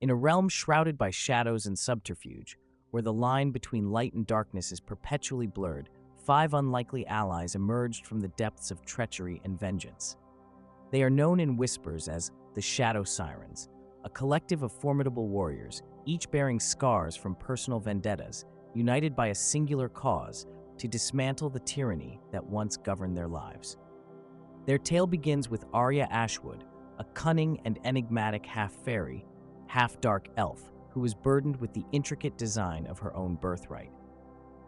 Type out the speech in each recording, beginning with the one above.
In a realm shrouded by shadows and subterfuge, where the line between light and darkness is perpetually blurred, five unlikely allies emerged from the depths of treachery and vengeance. They are known in whispers as the Shadow Sirens, a collective of formidable warriors, each bearing scars from personal vendettas, united by a singular cause to dismantle the tyranny that once governed their lives. Their tale begins with Arya Ashwood, a cunning and enigmatic half-fairy, half-dark elf who was burdened with the intricate design of her own birthright.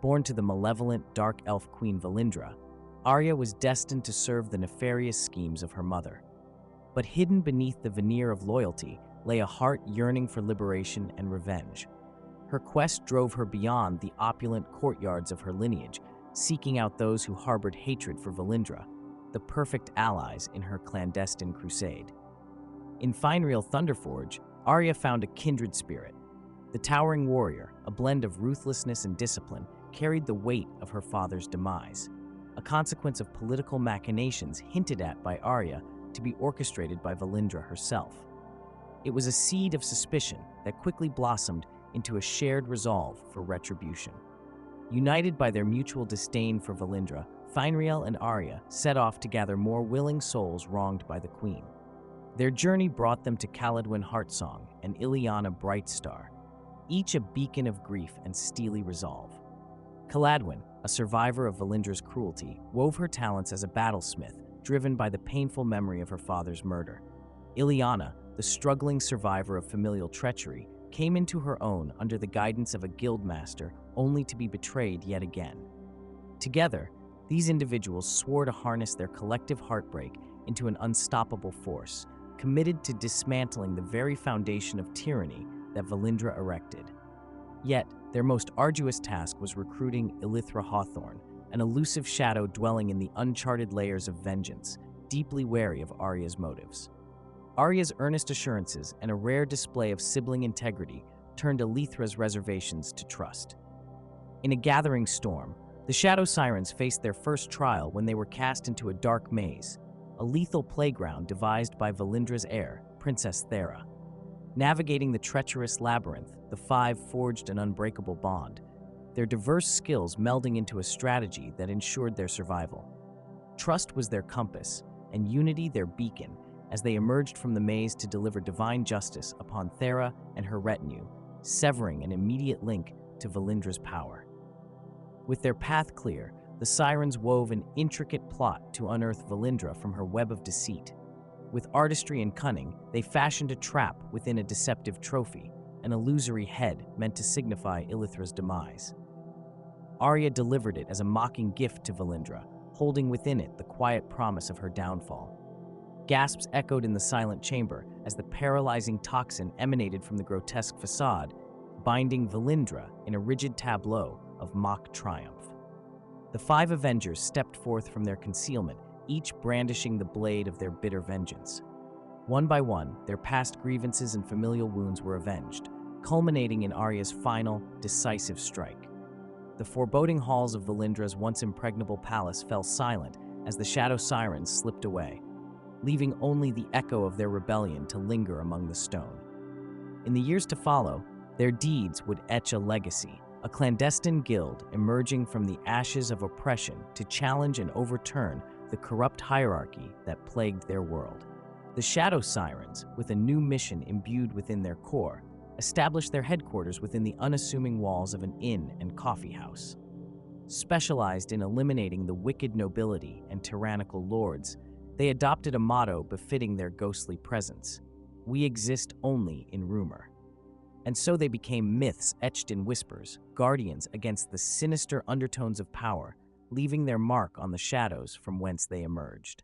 Born to the malevolent dark elf queen Valindra, Arya was destined to serve the nefarious schemes of her mother. But hidden beneath the veneer of loyalty lay a heart yearning for liberation and revenge. Her quest drove her beyond the opulent courtyards of her lineage, seeking out those who harbored hatred for Valindra, the perfect allies in her clandestine crusade. In Finereal Thunderforge, Arya found a kindred spirit. The towering warrior, a blend of ruthlessness and discipline, carried the weight of her father's demise, a consequence of political machinations hinted at by Arya to be orchestrated by Valindra herself. It was a seed of suspicion that quickly blossomed into a shared resolve for retribution. United by their mutual disdain for Valindra, Finereal and Arya set off to gather more willing souls wronged by the Queen. Their journey brought them to Caladwyn Heartsong and Ileana Brightstar, each a beacon of grief and steely resolve. Caladwyn, a survivor of Valindra's cruelty, wove her talents as a battlesmith, driven by the painful memory of her father's murder. Ileana, the struggling survivor of familial treachery, came into her own under the guidance of a guildmaster, only to be betrayed yet again. Together, these individuals swore to harness their collective heartbreak into an unstoppable force, committed to dismantling the very foundation of tyranny that Valindra erected. Yet, their most arduous task was recruiting Elithra Hawthorne, an elusive shadow dwelling in the uncharted layers of vengeance, deeply wary of Arya's motives. Arya's earnest assurances and a rare display of sibling integrity turned Elithra's reservations to trust. In a gathering storm, the Shadow Sirens faced their first trial when they were cast into a dark maze, a lethal playground devised by Valindra's heir, Princess Thera. Navigating the treacherous labyrinth, the five forged an unbreakable bond, their diverse skills melding into a strategy that ensured their survival. Trust was their compass, and unity their beacon, as they emerged from the maze to deliver divine justice upon Thera and her retinue, severing an immediate link to Valindra's power. With their path clear, the Sirens wove an intricate plot to unearth Valindra from her web of deceit. With artistry and cunning, they fashioned a trap within a deceptive trophy, an illusory head meant to signify Elithra's demise. Arya delivered it as a mocking gift to Valindra, holding within it the quiet promise of her downfall. Gasps echoed in the silent chamber as the paralyzing toxin emanated from the grotesque facade, binding Valindra in a rigid tableau of mock triumph. The five Avengers stepped forth from their concealment, each brandishing the blade of their bitter vengeance. One by one, their past grievances and familial wounds were avenged, culminating in Arya's final, decisive strike. The foreboding halls of Valindra's once impregnable palace fell silent as the Shadow Sirens slipped away, leaving only the echo of their rebellion to linger among the stone. In the years to follow, their deeds would etch a legacy, a clandestine guild emerging from the ashes of oppression to challenge and overturn the corrupt hierarchy that plagued their world. The Shadow Sirens, with a new mission imbued within their core, established their headquarters within the unassuming walls of an inn and coffee house. Specialized in eliminating the wicked nobility and tyrannical lords, they adopted a motto befitting their ghostly presence: "We exist only in rumor." And so they became myths etched in whispers, guardians against the sinister undertones of power, leaving their mark on the shadows from whence they emerged.